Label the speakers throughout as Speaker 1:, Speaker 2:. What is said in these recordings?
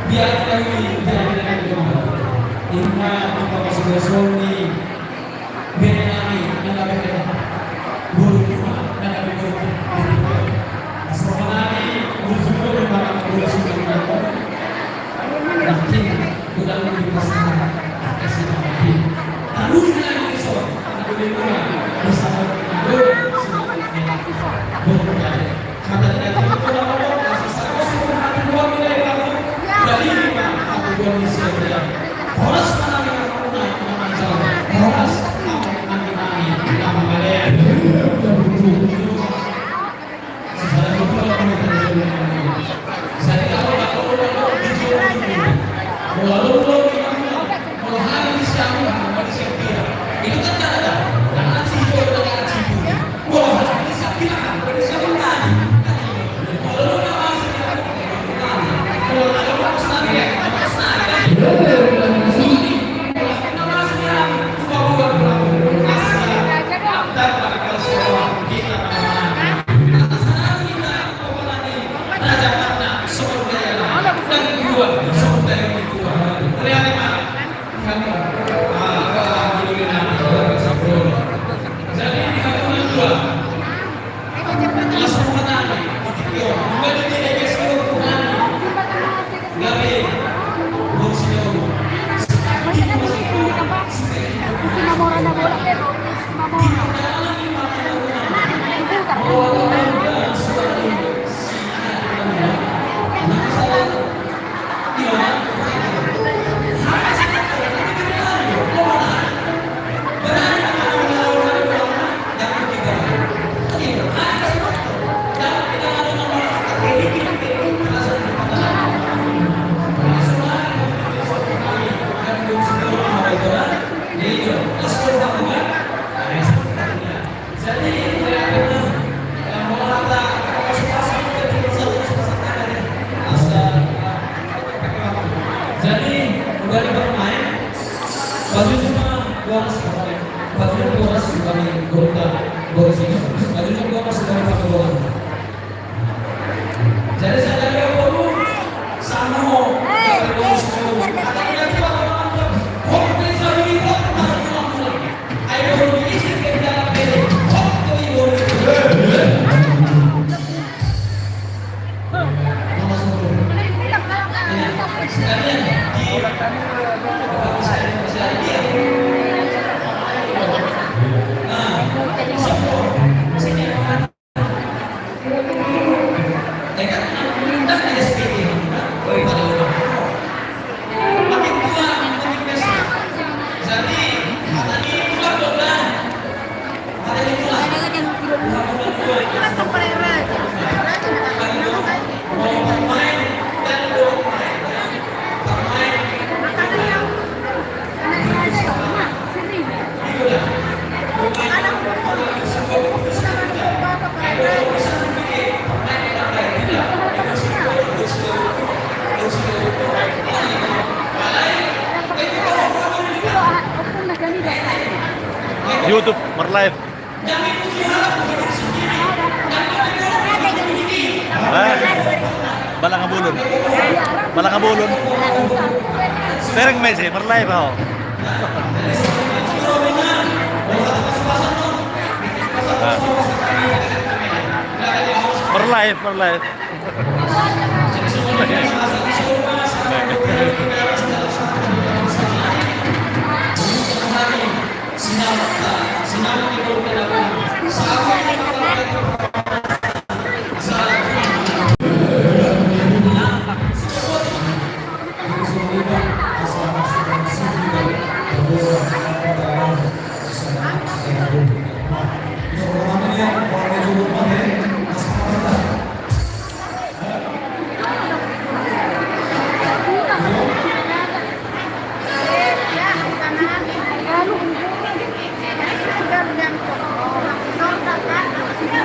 Speaker 1: biar kami Inna kita masih bersuami Benani dan Abel Bulu Kuma dan Abel Asrohanani Bulu Kuma Bulu Kuma Nanti Udah lebih besar Kasih lagi Lalu dengan besok Bulu Kuma Bersama Bulu Bulu Kata tidak terlalu Kasih saya semua hati dua milai kamu Dari lima Aku dua misi Horas menang nama jalan. Horas menang nama kalian. Saya kalau hari siapa itu kan ada. Karena siapa dengan siapa. Wah, bisa bilang siapa tadi. Kalau nama siapa. Kalau nama saya
Speaker 2: YouTube Merlive. Balangabulon. Balangabulon. Tereng Messi Merlive ho. Merlive, Merlive.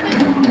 Speaker 3: Lalu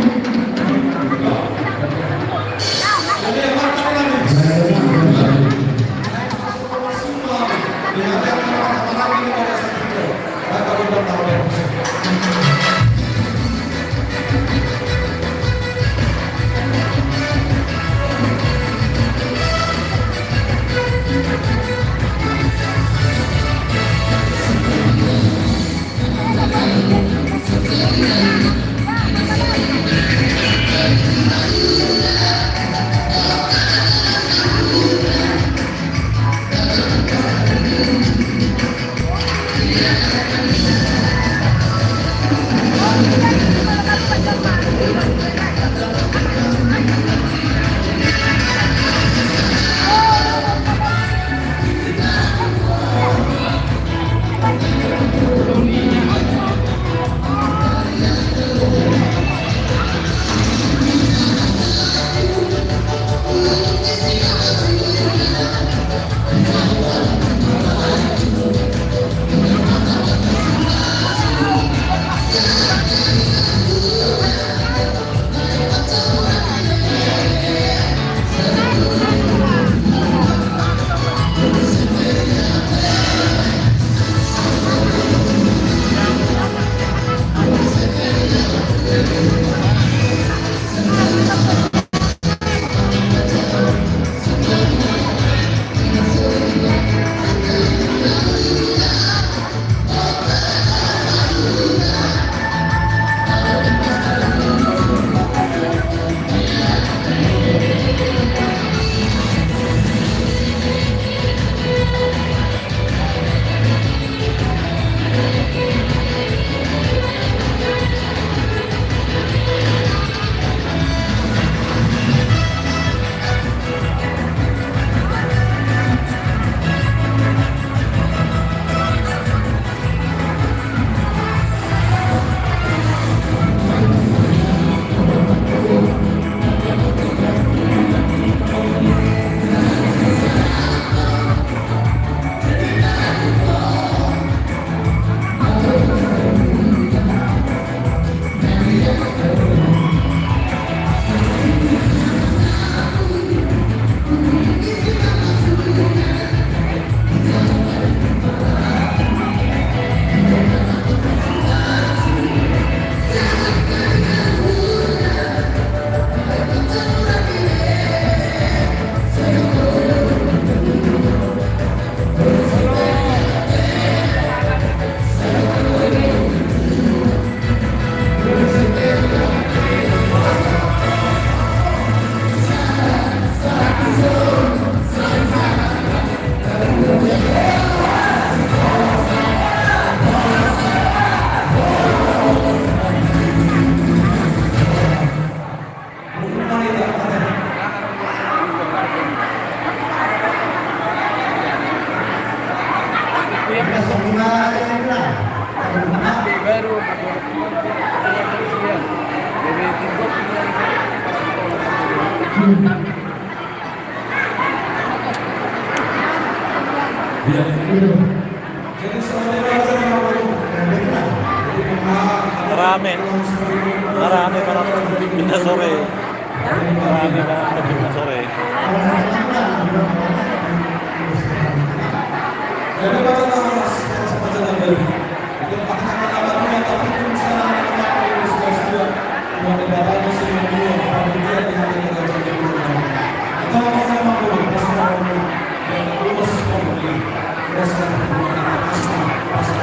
Speaker 3: Meron ako. Jadi timbuk
Speaker 1: Ya, itu. Jadi sebenarnya
Speaker 2: Marami. Marami para pindah sore. Marami para pindah sore.
Speaker 1: jadi baca nama baca nama itu pakai nama tapi pun sekarang nama ini sudah buat negara ini semua dia di hati kita jadi atau apa nama pun pasal yang lulus sekolah dasar pasal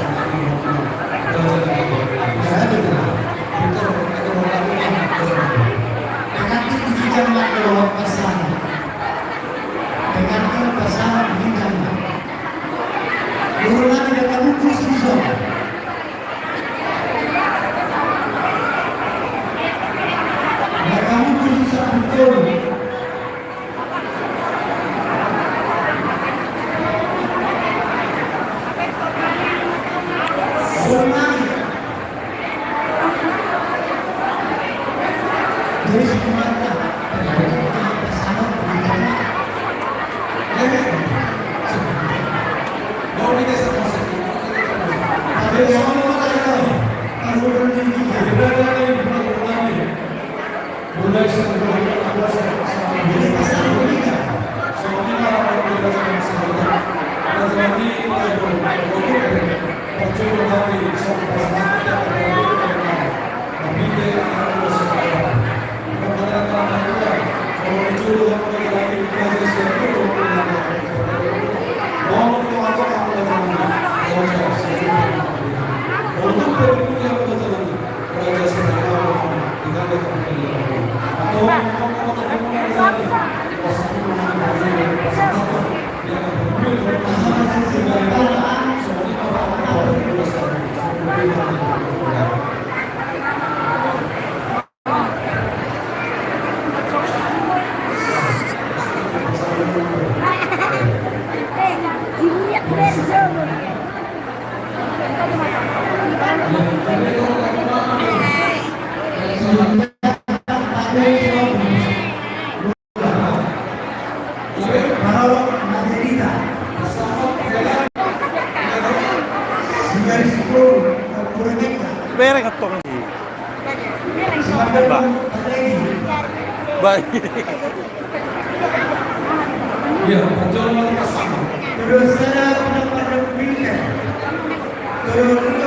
Speaker 2: Mereng atong sih. Ba. Baik.
Speaker 1: ya penjualan pasar
Speaker 4: Terus ada pendapat pendidikan. Terus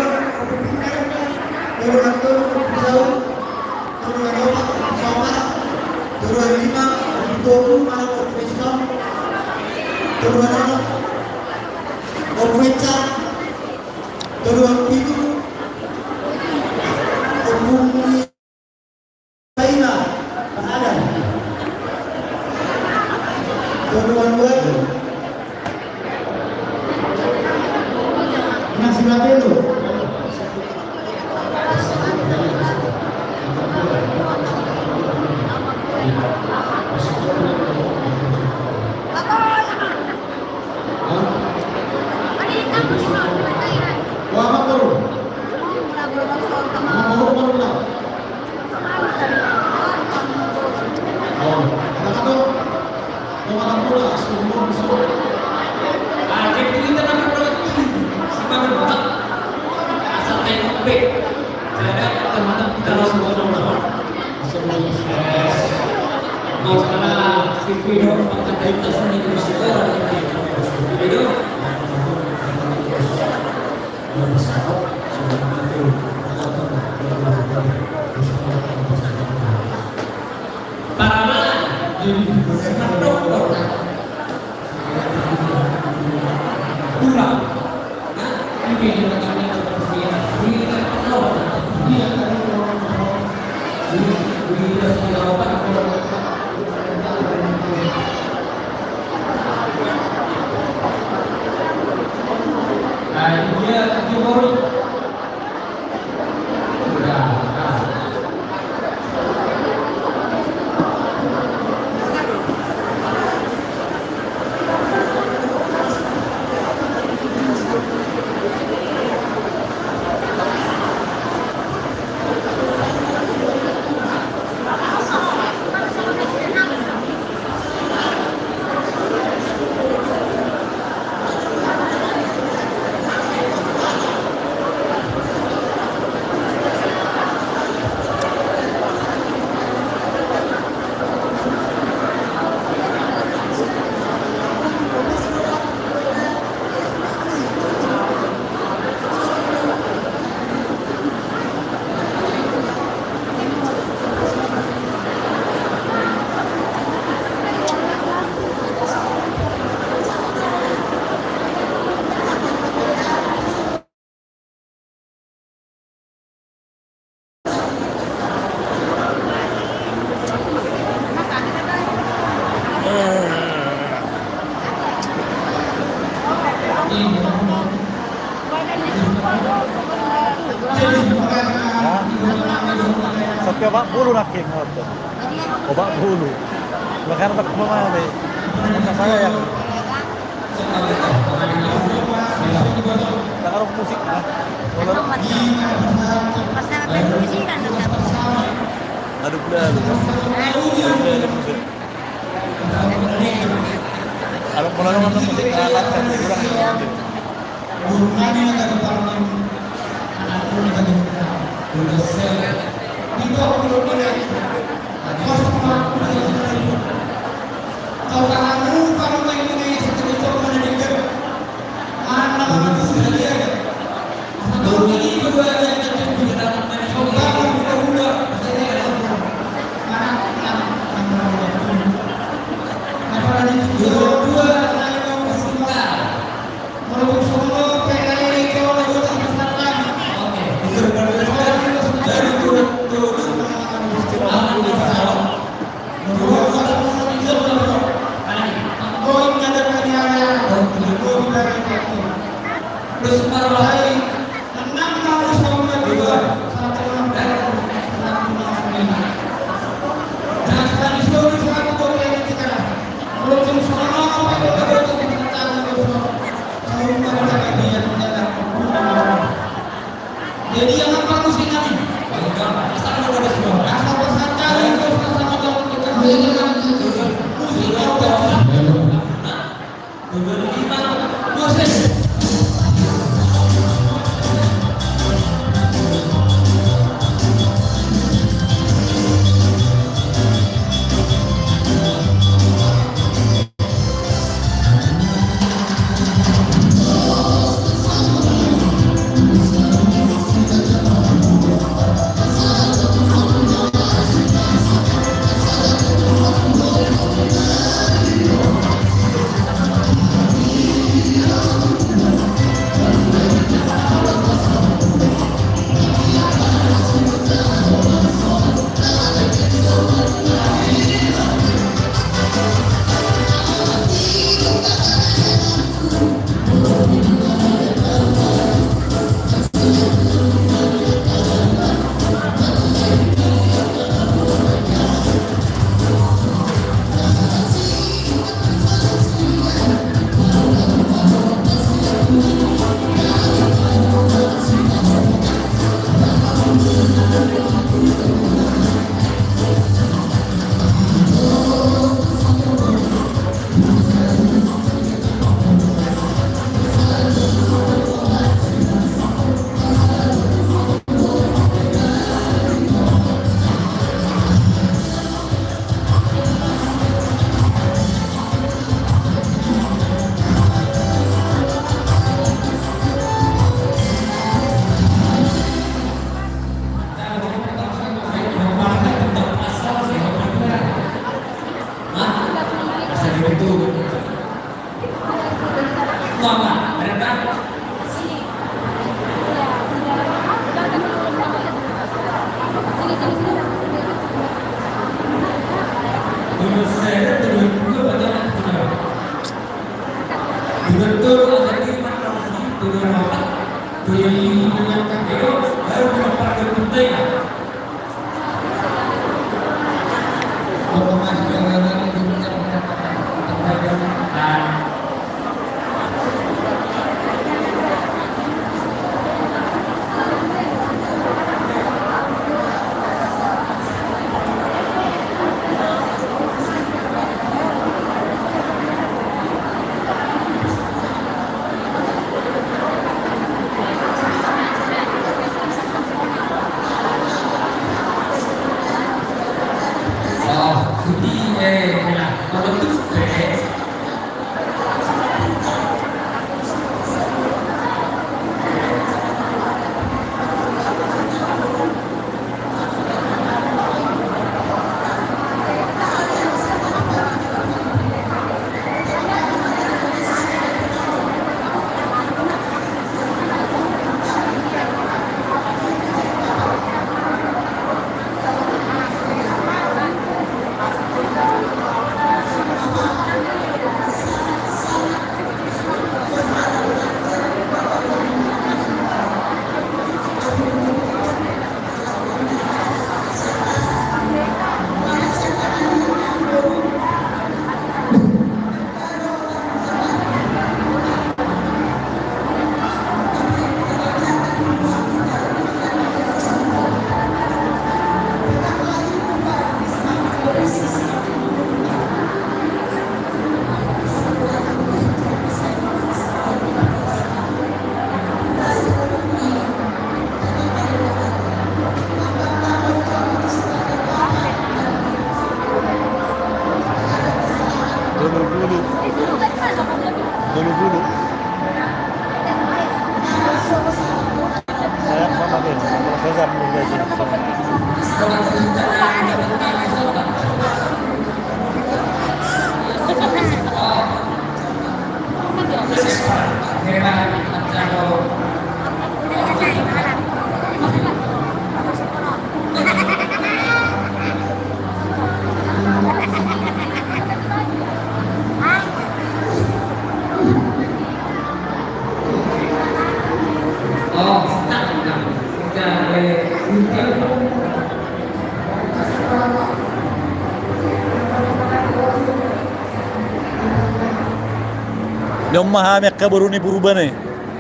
Speaker 2: Bak Bulu naking motor. O Bak Bulu. Magkano ba kumamali? Ang saya yang nakarong musik na. Wala na.
Speaker 3: Basta nagpapisiran na tapos.
Speaker 2: Adubla. Musik. Alam ko na naman ng musik na lahat ng kurang.
Speaker 1: Jadi yang apa musik kami? Asal ada semua. Asal pesan
Speaker 2: Yang memahami akka baru ni purba nih.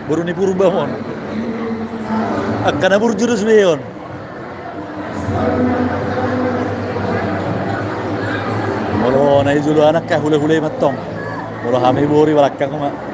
Speaker 2: Baru ni purba mon. Akka na burjurus beyon. Molo na izulu anak ka hule-hule matong. Molo hami bori balakka kuma.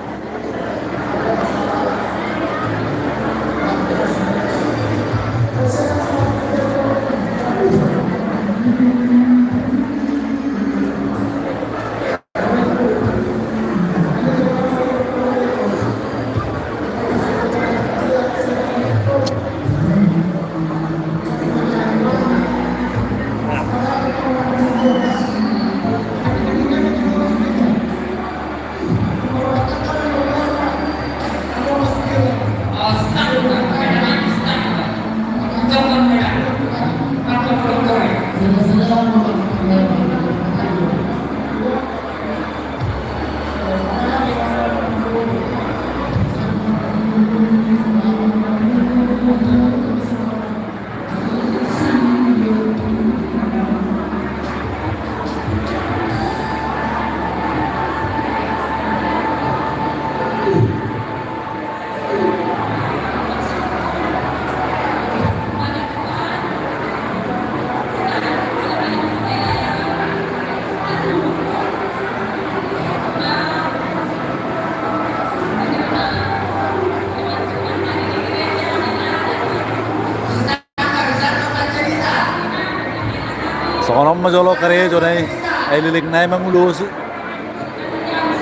Speaker 2: Sonom majolo kare jo nai ai lilik nai mangulusi.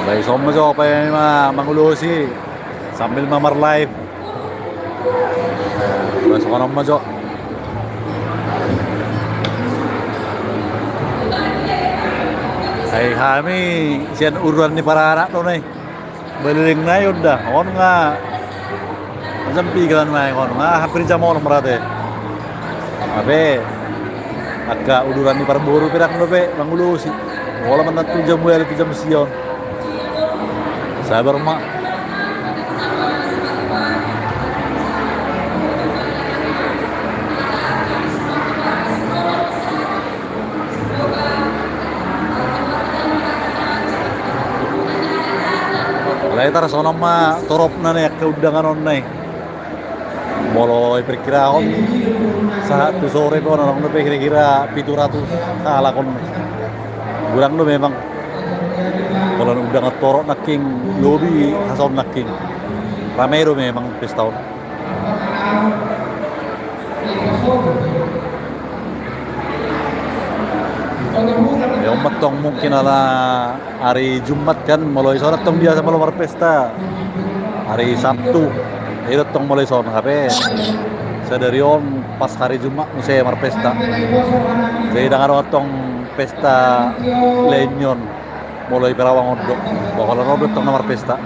Speaker 2: Bai som majo pa mangulusi sambil mamar live. Bai sonom majo. Hai kami sian uruan ni para anak tu nai. Beliling nai udah on nga. Macam pikiran nai on nga hampir jam on merate. Abe agak uduran di Parboru pirak dope mangulusi. Wala man natu jam wel jam sion. Sabar mak. Later sonom ma torop na nek undangan onai. Molo perkira on saat tu sore pun orang tu kira-kira 700 salah kon. Kurang tu memang kalau udah ngetorok naking lobi hasil naking ramai tu memang pesta on. Ya umat tong mungkin ala hari Jumat kan mulai sore tong biasa malam pesta. Hari Sabtu itu tong mulai sore HP. Sadari on pas hari Jumat saya marpesta. Saya dengar otong pesta lenyon mulai berawang odok. Bakal robot tong nomor pesta.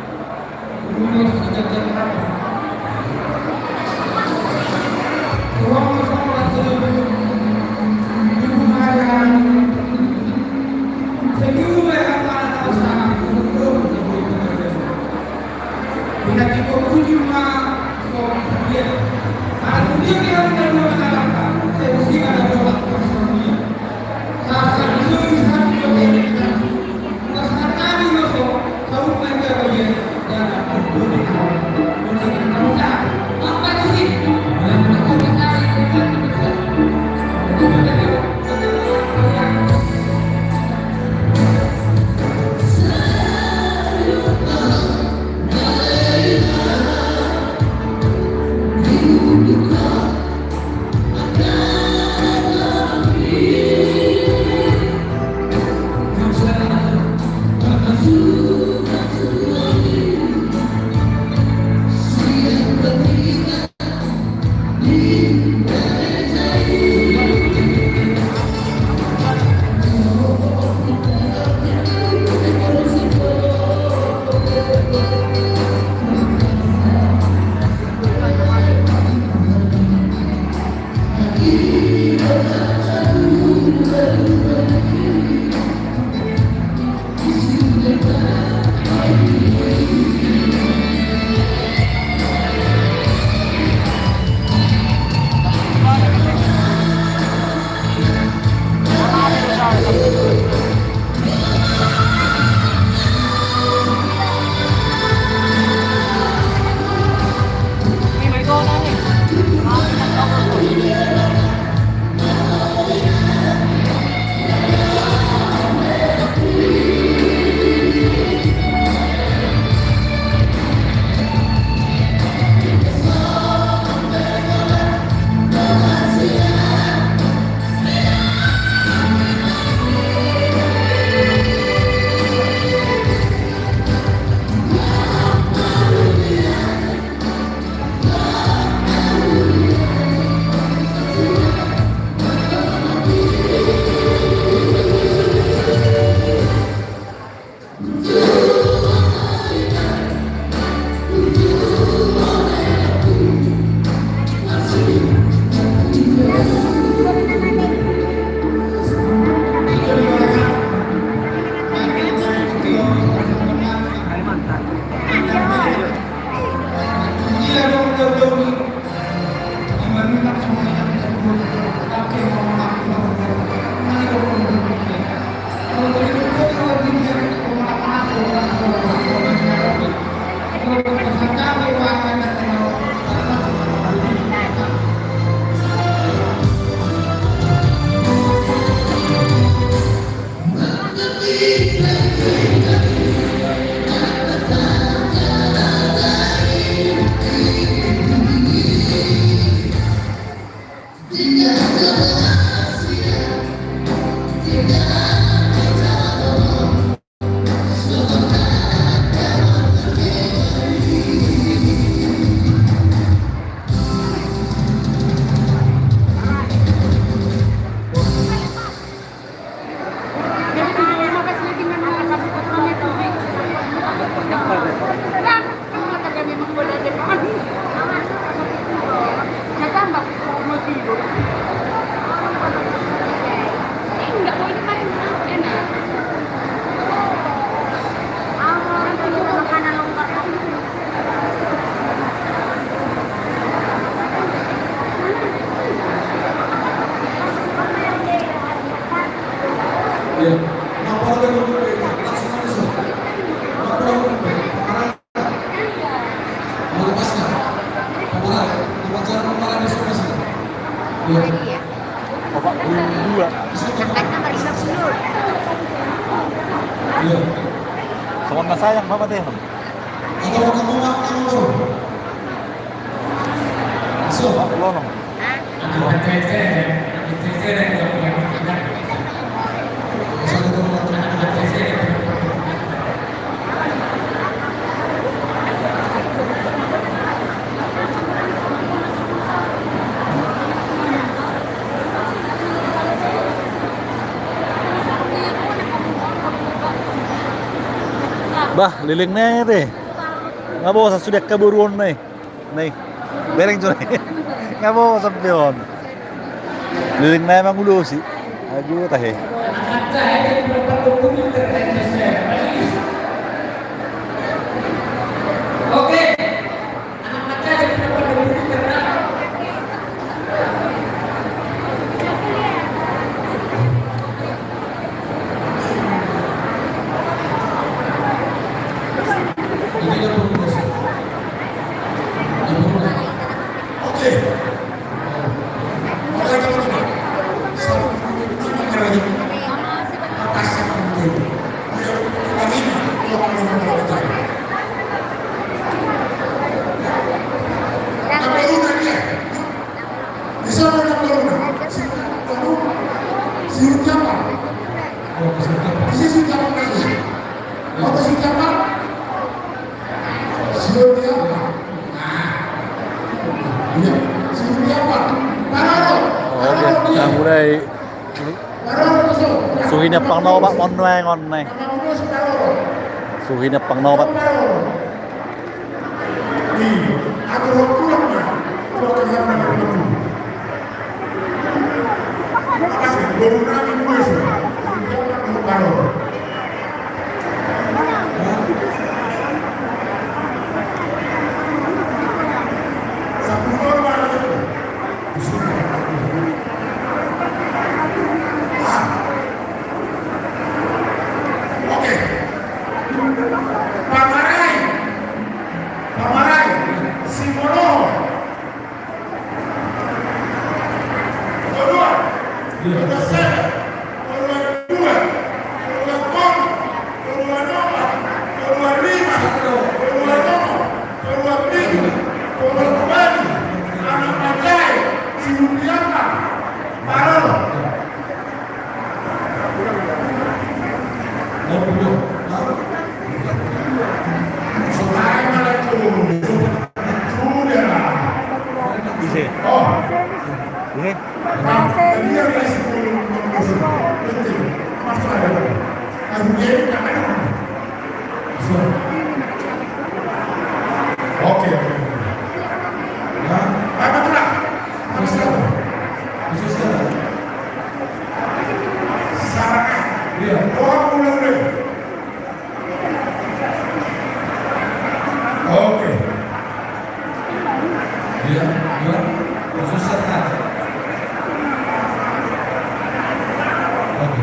Speaker 1: Ya, apa lagi langsung aja so. Apa lagi mau lepaskan? Pemarah, nama cara pemarah di sebelah sini. Ya,
Speaker 3: Iya.
Speaker 2: Bapak dua.
Speaker 3: Angkat nomor 50.
Speaker 1: ya.
Speaker 2: Sama nggak sayang Bapak deh.
Speaker 1: Atau kamu makan so. So,
Speaker 2: Bapak belum. Bah, liling na deh. Nga bawa sa sudah keburuan nih. Nih. Bereng tuh nih. Nga bawa sa pion. Liling na emang ulo sih. Aduh tahe.
Speaker 1: Oke. Anak baca yang dapat dokumen ternak. Ini yang berubah. Oke.
Speaker 2: Oke, nah mulai suhinya pang nobat online online. Suhinya pang nobat. Ini
Speaker 1: Oke. Nah, apa tuh lah? Harus tahu. Harus tahu. Sarannya, dia orang mulai. Oke. Dia, harus serta. Oke,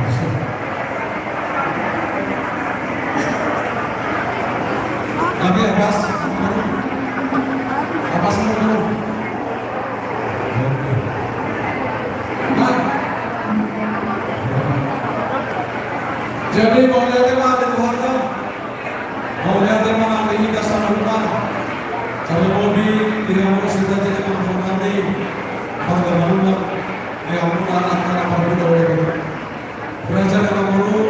Speaker 1: Jadi mau lihat tema ada keluarga, mau lihat tema nanti kita sama rumah, kalau mobil tidak mau sudah jadi mampu nanti, harga rumah, yang rumah anak-anak baru oleh belajar dalam dulu,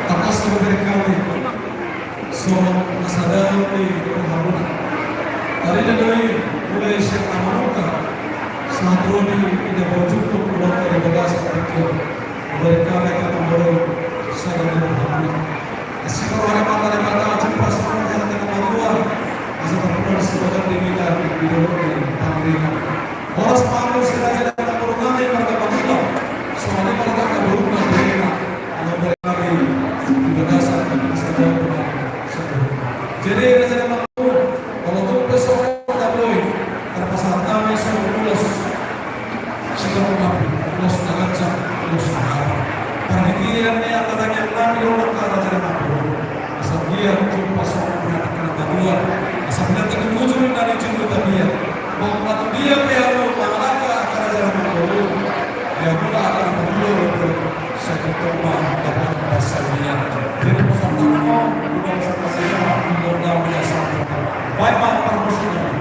Speaker 1: atas kemudian kami, seorang kesadaran di perhaluan. Tadi dari mulai siap amanuka, saat Rodi tidak bercukup pulang dari bagasi kecil. Mereka membawa sadar berhamburan. Asyik orang mata jumpa semua yang dengan bantuan. Asal terpulang sebagai diminar di dalam panggilan. Horas malu sedaya dalam perundangan mereka bantuan. Soalnya mereka keburukan mereka. Kalau mereka di berdasar sadar berhamburan. Jadi raja mampu kalau tuh pesawat tak boleh karena pasal kami semua lulus. Segera mampu lulus dengan cak lulus. Perhatian yang katanya kami orang kata jadi mampu. Asal dia jumpa seorang perhatian bantuan. Asal dia terwujud dari jumlah dia. Maupun dia perlu mengalahkan akan jadi mampu. Dia pula akan perlu satu tempat dapat bahasa dia. Jadi pertama bukan satu saja mudah biasa. Baik pak permusuhan.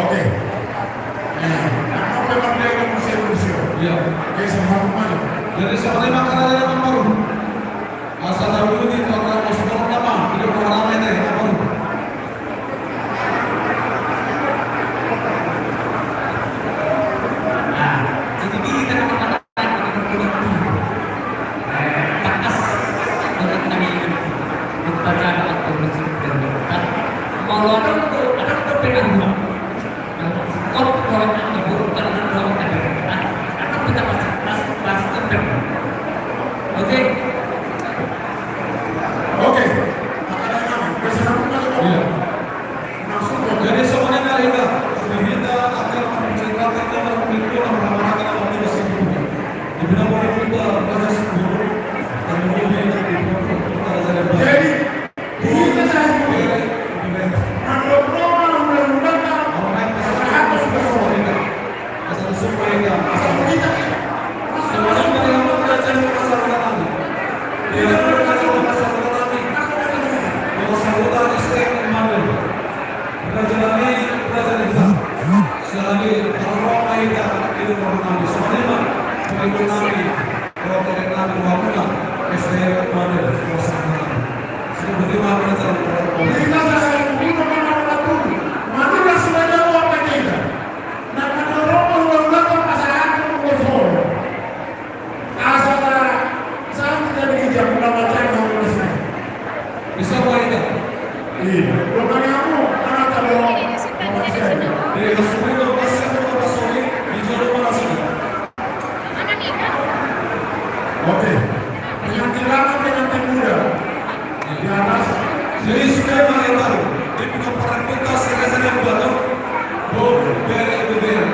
Speaker 5: Oke. Nah, apa memang dia akan bersih-bersih?
Speaker 1: Ya.
Speaker 5: Oke, sama kemana?
Speaker 1: Jadi seperti makanan yang baru. Asal dahulu di orang musuh nama, hidup orang lain yang baru. Jadi kita Oke.
Speaker 5: Oke. Makanan kami. Bersama kemana?
Speaker 1: Iya.
Speaker 5: Langsung ke
Speaker 1: Jadi semuanya kita akan menceritakan tentang pemikiran mengamalkan apa yang masih hidup. Di bidang kita proses hidup dan kemudian di bidang kita ada
Speaker 5: jadi kita saya mengobrol undang-undang
Speaker 1: orang yang harus bersuara asal supaya kita semuanya yang belajar masalah kami. Dia belajar masalah kami. Yang sambutan istri Immanuel. Belajar kita. Selagi orang kita itu kami semuanya pengikut kami. Kalau tidak kami wapuna istri Immanuel masalah. Seperti mana cara
Speaker 5: kita saya butuh mana-mana Mati sudah jauh apa kita? Nah, menurut undang-undang pasangan bersuara. Asal saya tidak dijam berapa yang harus
Speaker 1: bisa wanita.
Speaker 5: iya. Bukan kamu, anak kalau
Speaker 1: Dari kesulitan pasien atau sulit di jalur mana sudah.
Speaker 5: oke. Pengantin lama, pengantin muda. Di atas.
Speaker 1: Jadi sudah mulai baru. Di bidang peran kita serasa yang baru. Boleh, biar itu biar.